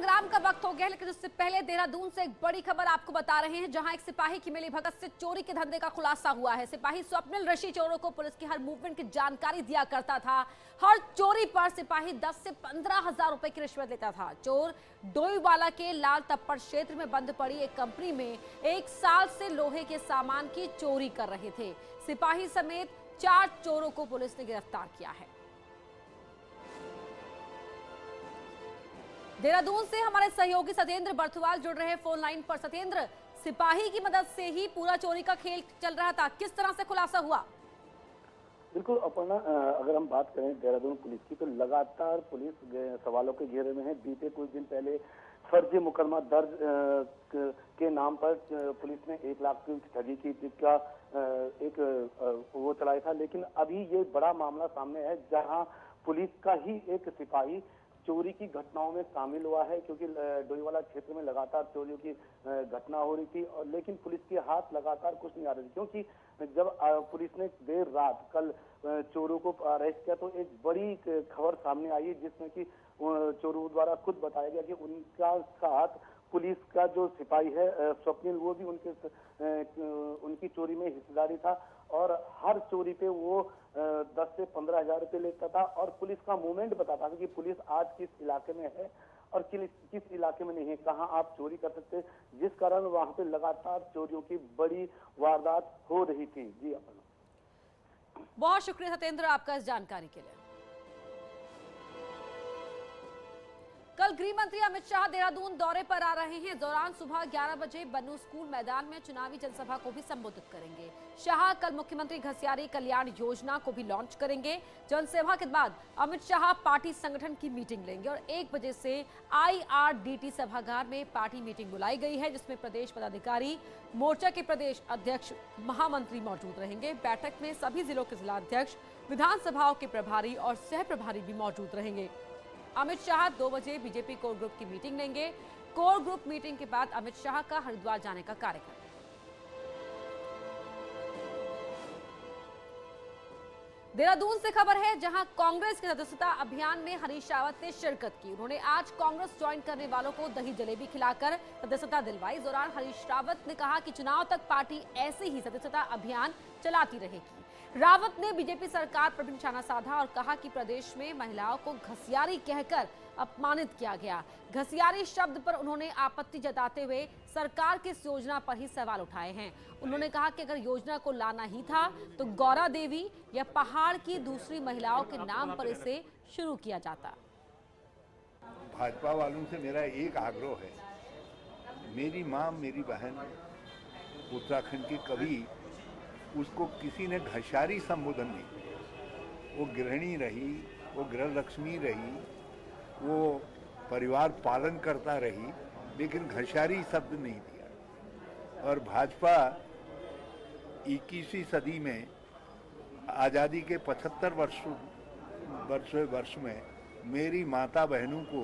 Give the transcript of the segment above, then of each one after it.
संग्राम का वक्त हो गया, लेकिन उससे पहले देहरादून से एक बड़ी खबर आपको बता रहे हैं, जहां एक सिपाही की मिलीभगत से चोरी के धंधे का खुलासा हुआ है। सिपाही स्वप्निल ऋषि चोरों को पुलिस की हर मूवमेंट की जानकारी दिया करता था। हर चोरी पर सिपाही 10 से 15 हजार रुपए की रिश्वत लेता था। चोर डोईवाला के लाल तप्पड़ क्षेत्र में बंद पड़ी एक कंपनी में 1 साल से लोहे के सामान की चोरी कर रहे थे। सिपाही समेत 4 चोरों को पुलिस ने गिरफ्तार किया है। देहरादून से हमारे सहयोगी सत्येंद्र बर्थवाल जुड़ रहे हैं फोन लाइन पर। सत्येंद्र, सिपाही की मदद से ही पूरा चोरी का खेल चल रहा था, किस तरह से खुलासा हुआ? बिल्कुल अपर्णा, अगर हम बात करें देहरादून पुलिस की, तो लगातार पुलिस सवालों के घेरे में है। बीते कुछ दिन पहले फर्जी मुकदमा दर्ज के नाम पर पुलिस ने 1 लाख की ठगी की का एक वो चलाया था, लेकिन अभी ये बड़ा मामला सामने है, जहां पुलिस का ही एक सिपाही चोरी की घटनाओं में शामिल हुआ है। क्योंकि डोईवाला क्षेत्र में लगातार चोरियों की घटना हो रही थी, और लेकिन पुलिस के हाथ लगातार कुछ नहीं आ रही थी। क्योंकि जब पुलिस ने देर रात कल चोरों को अरेस्ट किया, तो एक बड़ी खबर सामने आई, जिसमें कि चोरों द्वारा खुद बताया गया कि उनका साथ पुलिस का जो सिपाही है स्वप्निल, वो भी उनकी चोरी में हिस्सेदारी था, और हर चोरी पे वो 10 से 15 हजार रुपये लेता था, और पुलिस का मूवमेंट बताता था कि पुलिस आज किस इलाके में है और किस इलाके में नहीं है, कहां आप चोरी कर सकते हैं, जिस कारण वहां पे लगातार चोरियों की बड़ी वारदात हो रही थी। जी अपना बहुत शुक्रिया सत्येंद्र आपका इस जानकारी के लिए। कल गृह मंत्री अमित शाह देहरादून दौरे पर आ रहे हैं। दौरान सुबह 11 बजे बन्नू स्कूल मैदान में चुनावी जनसभा को भी संबोधित करेंगे। शाह कल मुख्यमंत्री घसियारी कल्याण योजना को भी लॉन्च करेंगे। जनसभा के बाद अमित शाह पार्टी संगठन की मीटिंग लेंगे, और 1 बजे से IRDT सभागार में पार्टी मीटिंग बुलाई गई है, जिसमें प्रदेश पदाधिकारी, मोर्चा के प्रदेश अध्यक्ष, महामंत्री मौजूद रहेंगे। बैठक में सभी जिलों के जिलाध्यक्ष, विधानसभाओं के प्रभारी और सह प्रभारी भी मौजूद रहेंगे। अमित शाह 2 बजे बीजेपी कोर ग्रुप की मीटिंग लेंगे। कोर ग्रुप मीटिंग के बाद अमित शाह का हरिद्वार जाने का कार्यक्रम। देहरादून से खबर है, जहां कांग्रेस के सदस्यता अभियान में हरीश रावत ने शिरकत की। उन्होंने आज कांग्रेस ज्वाइन करने वालों को दही जलेबी खिलाकर सदस्यता दिलवाई। इस दौरान हरीश रावत ने कहा कि चुनाव तक पार्टी ऐसे ही सदस्यता अभियान चलाती रहेगी। रावत ने बीजेपी सरकार पर भी निशाना साधा और कहा कि प्रदेश में महिलाओं को घसियारी कहकर अपमानित किया गया। घसियारी शब्द पर उन्होंने आपत्ति जताते हुए सरकार की इस योजना पर ही सवाल उठाए हैं। उन्होंने कहा कि अगर योजना को लाना ही था तो गौरा देवी या पहाड़ की दूसरी महिलाओं के नाम पर इसे शुरू किया जाता। भाजपा वालों से मेरा एक आग्रह है, मेरी माँ, मेरी बहन उत्तराखंड की, कभी उसको किसी ने घसारी संबोधन नहीं किया। वो गृहिणी रही, वो गृह लक्ष्मी रही, वो परिवार पालन करता रही, लेकिन घसारी शब्द नहीं दिया। और भाजपा 21वीं सदी में आज़ादी के 75 वर्ष में मेरी माता बहनों को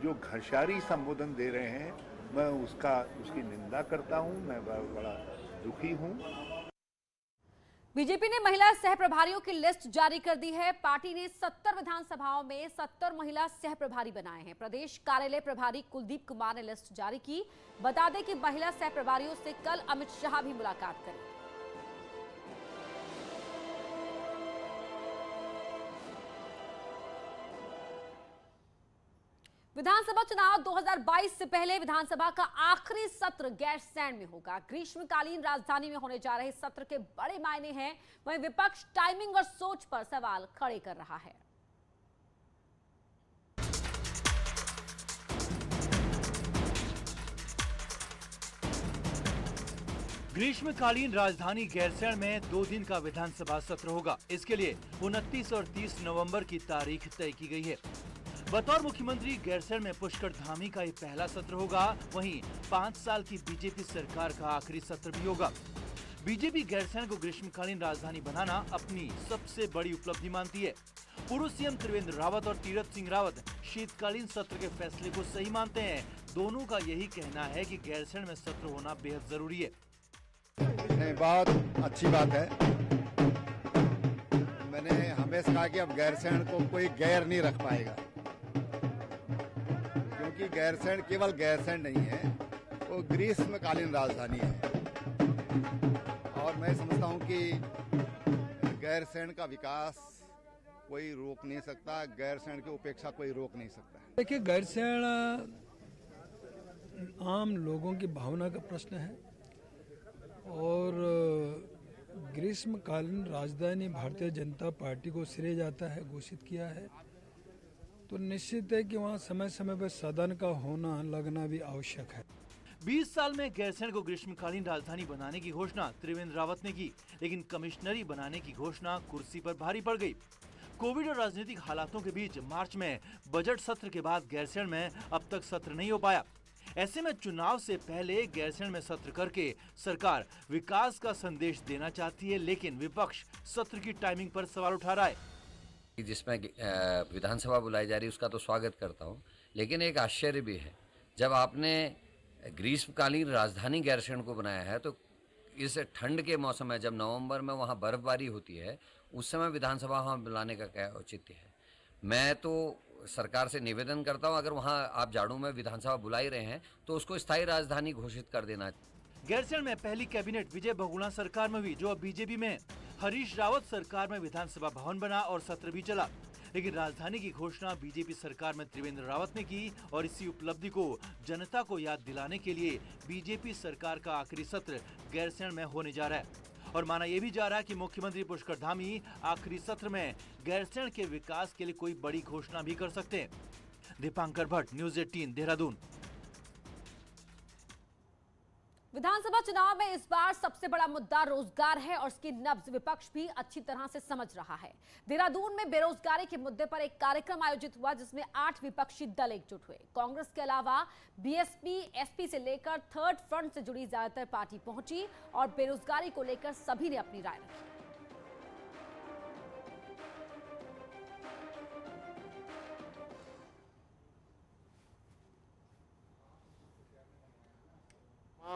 जो घसारी संबोधन दे रहे हैं, मैं उसकी निंदा करता हूं। मैं बड़ा दुखी हूं। बीजेपी ने महिला सह प्रभारियों की लिस्ट जारी कर दी है। पार्टी ने 70 विधानसभाओं में 70 महिला सह प्रभारी बनाए हैं। प्रदेश कार्यालय प्रभारी कुलदीप कुमार ने लिस्ट जारी की। बता दें कि महिला सह प्रभारियों से कल अमित शाह भी मुलाकात करेंगे। विधानसभा चुनाव 2022 से पहले विधानसभा का आखिरी सत्र गैरसैंण में होगा। ग्रीष्मकालीन राजधानी में होने जा रहे सत्र के बड़े मायने हैं। वहीं विपक्ष टाइमिंग और सोच पर सवाल खड़े कर रहा है। ग्रीष्मकालीन राजधानी गैरसैंण में 2 दिन का विधानसभा सत्र होगा। इसके लिए 29 और 30 नवंबर की तारीख तय की गई है। बतौर मुख्यमंत्री गैरसैंण में पुष्कर धामी का ये पहला सत्र होगा। वहीं 5 साल की बीजेपी सरकार का आखिरी सत्र भी होगा। बीजेपी गैरसैंण को ग्रीष्मकालीन राजधानी बनाना अपनी सबसे बड़ी उपलब्धि मानती है। पूर्व सीएम त्रिवेंद्र रावत और तीरथ सिंह रावत शीतकालीन सत्र के फैसले को सही मानते हैं। दोनों का यही कहना है कि गैरसैंण में सत्र होना बेहद जरूरी है। नहीं, बहुत अच्छी बात है। मैंने हमेशा कहा कि अब गैरसैंण को कोई गैर नहीं रख पाएगा, कि गैरसैंण केवल गैरसैंण नहीं है, वो ग्रीष्मकालीन राजधानी है। और मैं समझता हूं कि गैरसैंण का विकास कोई रोक नहीं सकता, गैरसैंण की उपेक्षा कोई रोक नहीं सकता। देखिए, गैरसैंण आम लोगों की भावना का प्रश्न है और ग्रीष्मकालीन राजधानी भारतीय जनता पार्टी को श्रेय जाता है, घोषित किया है। तो निश्चित है कि वहाँ समय समय पर सदन का होना लगना भी आवश्यक है। 20 साल में गैरसैंण को ग्रीष्मकालीन राजधानी बनाने की घोषणा त्रिवेंद्र रावत ने की, लेकिन कमिश्नरी बनाने की घोषणा कुर्सी पर भारी पड़ गई। कोविड और राजनीतिक हालातों के बीच मार्च में बजट सत्र के बाद गैरसैंण में अब तक सत्र नहीं हो पाया। ऐसे में चुनाव से पहले गैरसैंण में सत्र करके सरकार विकास का संदेश देना चाहती है, लेकिन विपक्ष सत्र की टाइमिंग पर सवाल उठा रहा है। जिसमें विधानसभा बुलाई जा रही है उसका तो स्वागत करता हूं, लेकिन एक आश्चर्य भी है, जब आपने ग्रीष्मकालीन राजधानी गैरसैंण को बनाया है तो इस ठंड के मौसम में जब नवंबर में वहां बर्फबारी होती है उस समय विधानसभा वहां बुलाने का क्या औचित्य है। मैं तो सरकार से निवेदन करता हूं, अगर वहां आप जाड़ों में विधानसभा बुला ही रहे हैं तो उसको स्थायी राजधानी घोषित कर देना। गैरसैंण में पहली कैबिनेट विजय बहुगुणा सरकार में हुई, जो अब बीजेपी में। हरीश रावत सरकार में विधानसभा भवन बना और सत्र भी चला, लेकिन राजधानी की घोषणा बीजेपी सरकार में त्रिवेंद्र रावत ने की और इसी उपलब्धि को जनता को याद दिलाने के लिए बीजेपी सरकार का आखिरी सत्र गैरसैंण में होने जा रहा है। और माना यह भी जा रहा है कि मुख्यमंत्री पुष्कर धामी आखिरी सत्र में गैरसैंण के विकास के लिए कोई बड़ी घोषणा भी कर सकते हैं। दीपांकर भट्ट, न्यूज़ 18, देहरादून। विधानसभा चुनाव में इस बार सबसे बड़ा मुद्दा रोजगार है और इसकी नब्ज विपक्ष भी अच्छी तरह से समझ रहा है। देहरादून में बेरोजगारी के मुद्दे पर एक कार्यक्रम आयोजित हुआ जिसमें 8 विपक्षी दल एकजुट हुए। कांग्रेस के अलावा बीएसपी, एसपी से लेकर थर्ड फ्रंट से जुड़ी ज्यादातर पार्टी पहुंची और बेरोजगारी को लेकर सभी ने अपनी राय रखी।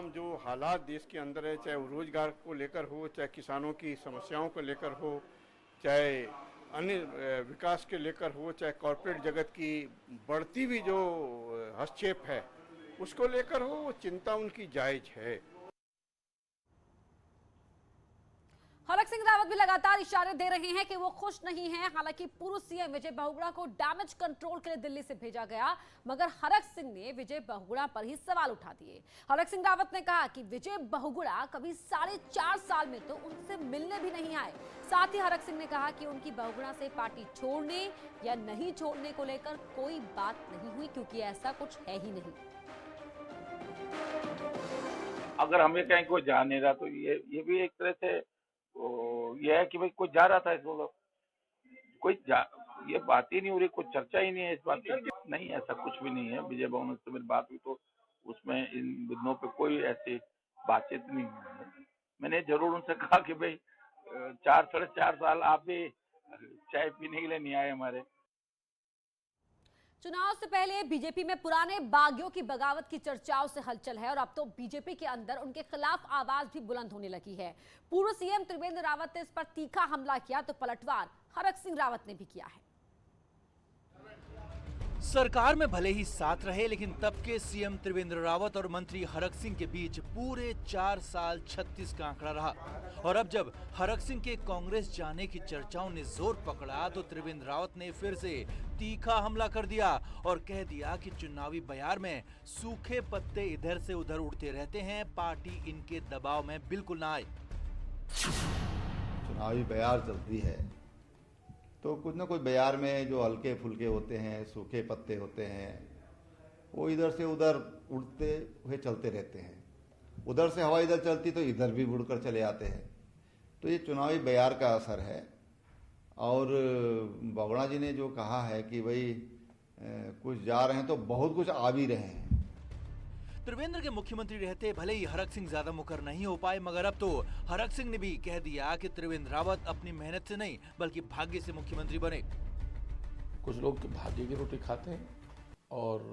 जो हालात देश के अंदर है, चाहे वो रोजगार को लेकर हो, चाहे किसानों की समस्याओं को लेकर हो, चाहे अन्य विकास के लेकर हो, चाहे कॉरपोरेट जगत की बढ़ती हुई जो हस्तक्षेप है उसको लेकर हो, वो चिंता उनकी जायज है। हरक सिंह रावत भी लगातार इशारे दे रहे हैं कि वो खुश नहीं हैं। हालांकि पूर्व सीएम विजय बहुगुणा को डैमेज कंट्रोल के लिए दिल्ली से भेजा गया, मगर हरक सिंह ने विजय बहुगुणा पर ही सवाल उठा दिए। हरक सिंह रावत ने कहा कि विजय बहुगुणा कभी 4.5 साल में तो उनसे मिलने भी नहीं आए। साथ ही हरक सिंह ने कहा कि उनकी बहुगुणा से पार्टी छोड़ने या नहीं छोड़ने को लेकर कोई बात नहीं हुई, क्योंकि ऐसा कुछ है ही नहीं। अगर हमें कहीं कोई जा नहीं रहा तो ये भी एक तरह से ये है कि भाई कोई जा रहा था, इसको कोई ये बात ही नहीं हो रही, कोई चर्चा ही नहीं है इस बात की। नहीं, ऐसा कुछ भी नहीं है। विजय बहुगुणा से मेरी बात हुई तो उसमें इन बिंदुओं पे कोई ऐसी बातचीत नहीं है। मैंने जरूर उनसे कहा कि भाई 4-4.5 साल आप भी चाय पीने के लिए नहीं आए हमारे। चुनाव से पहले बीजेपी में पुराने बागियों की बगावत की चर्चाओं से हलचल है और अब तो बीजेपी के अंदर उनके खिलाफ आवाज भी बुलंद होने लगी है। पूर्व सीएम त्रिवेंद्र रावत ने इस पर तीखा हमला किया तो पलटवार हरक सिंह रावत ने भी किया है। सरकार में भले ही साथ रहे, लेकिन तब के सीएम त्रिवेंद्र रावत और मंत्री हरक सिंह के बीच पूरे 4 साल 36 का आंकड़ा रहा। और अब जब हरक सिंह के कांग्रेस जाने की चर्चाओं ने जोर पकड़ा तो त्रिवेंद्र रावत ने फिर से तीखा हमला कर दिया और कह दिया कि चुनावी बयार में सूखे पत्ते इधर से उधर उड़ते रहते हैं, पार्टी इनके दबाव में बिल्कुल ना आए। चुनावी बयार चलती है तो कुछ ना कुछ बयार में जो हल्के फुल्के होते हैं, सूखे पत्ते होते हैं, वो इधर से उधर उड़ते हुए चलते रहते हैं। उधर से हवा इधर चलती तो इधर भी उड़कर चले आते हैं। तो ये चुनावी बयार का असर है। और बहुगुणा जी ने जो कहा है कि भाई कुछ जा रहे हैं तो बहुत कुछ आ भी रहे हैं। त्रिवेंद्र के मुख्यमंत्री रहते भले ही हरक सिंह ज्यादा मुकर नहीं हो पाए, मगर अब तो हरक सिंह ने भी कह दिया कि त्रिवेंद्र रावत अपनी मेहनत से नहीं बल्कि भाग्य से मुख्यमंत्री बने। कुछ लोग भाग्य की रोटी खाते हैं और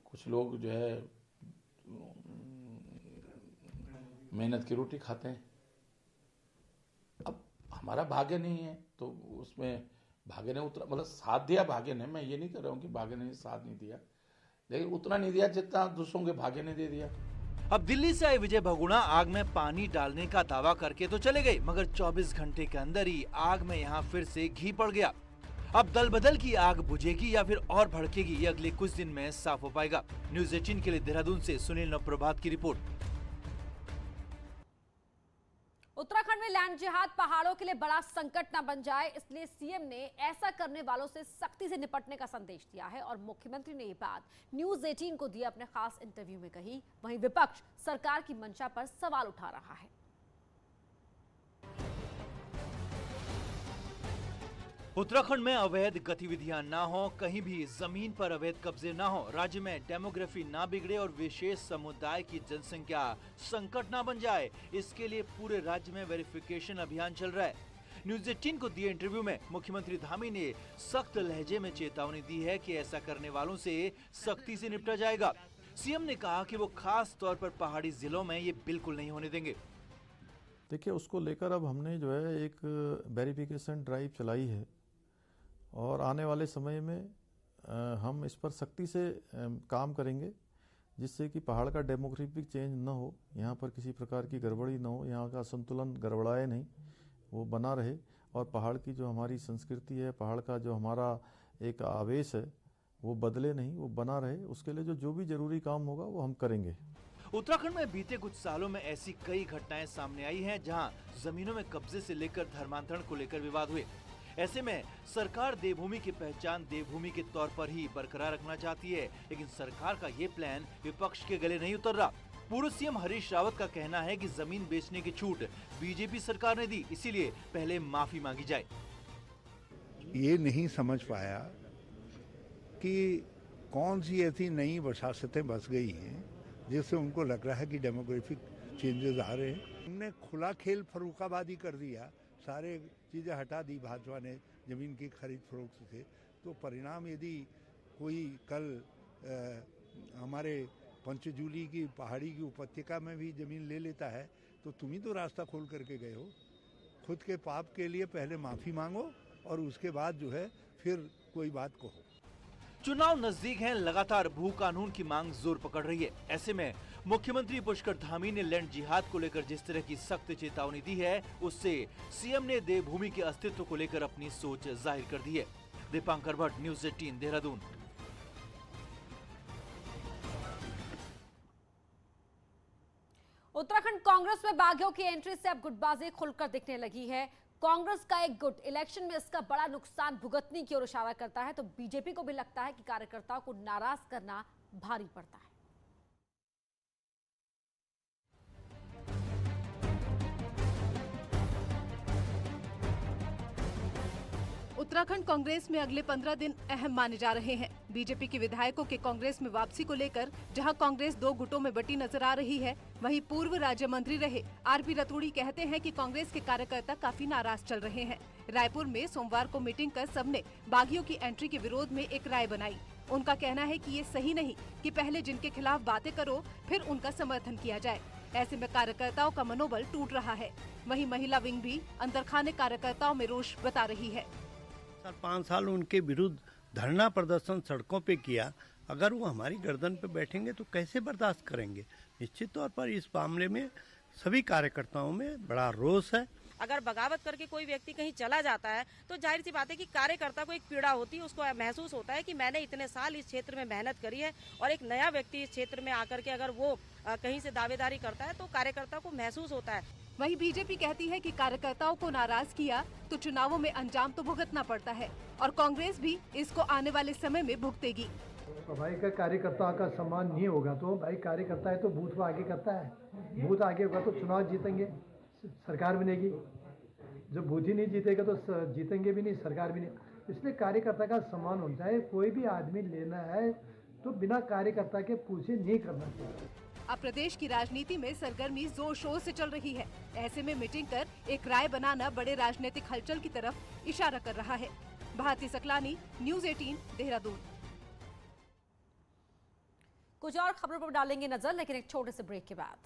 कुछ लोग जो है मेहनत की रोटी खाते हैं। अब हमारा भाग्य नहीं है तो उसमें भाग्य ने उतरा, मतलब साथ दिया भाग्य ने। मैं ये नहीं कर रहा हूँ कि भाग्य ने साथ नहीं दिया, लेकिन उतना नहीं दिया जितना दूसरों के भाग्य ने दे दिया। अब दिल्ली से आए विजय बहुगुणा आग में पानी डालने का दावा करके तो चले गए, मगर 24 घंटे के अंदर ही आग में यहां फिर से घी पड़ गया। अब दल बदल की आग बुझेगी या फिर और भड़केगी, ये अगले कुछ दिन में साफ हो पाएगा। न्यूज़ 18 के लिए देहरादून से सुनील नवप्रभात की रिपोर्ट। उत्तराखंड में लैंड जिहाद पहाड़ों के लिए बड़ा संकट न बन जाए, इसलिए सीएम ने ऐसा करने वालों से सख्ती से निपटने का संदेश दिया है और मुख्यमंत्री ने ये बात न्यूज़ 18 को दिए अपने खास इंटरव्यू में कही। वहीं विपक्ष सरकार की मंशा पर सवाल उठा रहा है। उत्तराखंड में अवैध गतिविधियां ना हो, कहीं भी जमीन पर अवैध कब्जे ना हो, राज्य में डेमोग्राफी ना बिगड़े और विशेष समुदाय की जनसंख्या संकट ना बन जाए, इसके लिए पूरे राज्य में वेरिफिकेशन अभियान चल रहा है। न्यूज़ 18 को दिए इंटरव्यू में मुख्यमंत्री धामी ने सख्त लहजे में चेतावनी दी है कि ऐसा करने वालों से सख्ती से निपटा जाएगा। सीएम ने कहा कि वो खास तौर पर पहाड़ी जिलों में ये बिल्कुल नहीं होने देंगे। देखिए, उसको लेकर अब हमने जो है एक वेरिफिकेशन ड्राइव चलाई है और आने वाले समय में हम इस पर सख्ती से काम करेंगे, जिससे कि पहाड़ का डेमोग्राफिक चेंज न हो, यहाँ पर किसी प्रकार की गड़बड़ी न हो, यहाँ का संतुलन गड़बड़ाए नहीं, वो बना रहे और पहाड़ की जो हमारी संस्कृति है, पहाड़ का जो हमारा एक आवेश है, वो बदले नहीं, वो बना रहे। उसके लिए जो भी जरूरी काम होगा वो हम करेंगे। उत्तराखंड में बीते कुछ सालों में ऐसी कई घटनाएं सामने आई हैं, जहां जमीनों में कब्जे से लेकर धर्मांतरण को लेकर विवाद हुए। ऐसे में सरकार देवभूमि की पहचान देवभूमि के तौर पर ही बरकरार रखना चाहती है, लेकिन सरकार का ये प्लान विपक्ष के गले नहीं उतर रहा। पूर्व सीएम हरीश रावत का कहना है कि जमीन बेचने की छूट बीजेपी सरकार ने दी, इसीलिए पहले माफी मांगी जाए। ये नहीं समझ पाया कि कौन सी ऐसी नई वसासतें बस गई हैं जिससे उनको लग रहा है कि डेमोग्राफिक चेंजेस आ रहे हैं। उन्होंने खुला खेल फर्रुखाबादी कर दिया, सारे चीज़ें हटा दी भाजपा ने ज़मीन की खरीद फरोख्त से। तो परिणाम यदि कोई कल हमारे पंचजूली की पहाड़ी की उपत्यका में भी ज़मीन ले लेता है तो तुम ही तो रास्ता खोल करके गए हो। खुद के पाप के लिए पहले माफ़ी मांगो और उसके बाद जो है फिर कोई बात कहो। चुनाव नजदीक हैं, लगातार भू कानून की मांग जोर पकड़ रही है। ऐसे में मुख्यमंत्री पुष्कर धामी ने लैंड जिहाद को लेकर जिस तरह की सख्त चेतावनी दी है, उससे सीएम ने देवभूमि के अस्तित्व को लेकर अपनी सोच जाहिर कर दी है। दीपांकर भट्ट, न्यूज़ 18 देहरादून। उत्तराखंड कांग्रेस में बागियों की एंट्री से अब गुटबाजी खुलकर दिखने लगी है। कांग्रेस का एक गुट इलेक्शन में इसका बड़ा नुकसान भुगतने की ओर इशारा करता है, तो बीजेपी को भी लगता है कि कार्यकर्ताओं को नाराज करना भारी पड़ता है। उत्तराखंड कांग्रेस में अगले 15 दिन अहम माने जा रहे हैं। बीजेपी के विधायकों के कांग्रेस में वापसी को लेकर जहां कांग्रेस दो गुटों में बटी नजर आ रही है, वहीं पूर्व राज्य मंत्री रहे आरपी रतूड़ी कहते हैं कि कांग्रेस के कार्यकर्ता काफी नाराज चल रहे हैं। रायपुर में सोमवार को मीटिंग कर सबने बागियों की एंट्री के विरोध में एक राय बनाई। उनका कहना है कि ये सही नहीं कि पहले जिनके खिलाफ बातें करो फिर उनका समर्थन किया जाए। ऐसे में कार्यकर्ताओं का मनोबल टूट रहा है। वहीं महिला विंग भी अंदरखाने कार्यकर्ताओं में रोष बता रही है। 5 साल उनके विरुद्ध धरना प्रदर्शन सड़कों पे किया, अगर वो हमारी गर्दन पे बैठेंगे तो कैसे बर्दाश्त करेंगे। निश्चित तौर पर इस मामले में सभी कार्यकर्ताओं में बड़ा रोष है। अगर बगावत करके कोई व्यक्ति कहीं चला जाता है तो जाहिर सी बात है कि कार्यकर्ता को एक पीड़ा होती है, उसको महसूस होता है कि मैंने इतने साल इस क्षेत्र में मेहनत करी है और एक नया व्यक्ति इस क्षेत्र में आकर के अगर वो कहीं से दावेदारी करता है तो कार्यकर्ता को महसूस होता है। वहीं बीजेपी कहती है कि कार्यकर्ताओं को नाराज किया तो चुनावों में अंजाम तो भुगतना पड़ता है और कांग्रेस भी इसको आने वाले समय में भुगतेगी। तो भाई का कार्यकर्ता का सम्मान नहीं होगा तो भाई कार्यकर्ता है तो बूथ को आगे करता है, बूथ आगे होगा तो चुनाव जीतेंगे, सरकार बनेगी। जब बूथ ही नहीं जीतेगा तो जीतेंगे भी नहीं, सरकार भी नहीं। इसलिए कार्यकर्ता का सम्मान होना चाहिए। कोई भी आदमी लेना है तो बिना कार्यकर्ता के पूछे नहीं करना चाहिए। अब प्रदेश की राजनीति में सरगर्मी जोर शोर से चल रही है। ऐसे में मीटिंग कर एक राय बनाना बड़े राजनीतिक हलचल की तरफ इशारा कर रहा है। भारती सकलानी, न्यूज़ 18 देहरादून। कुछ और खबरों पर डालेंगे नजर, लेकिन एक छोटे से ब्रेक के बाद।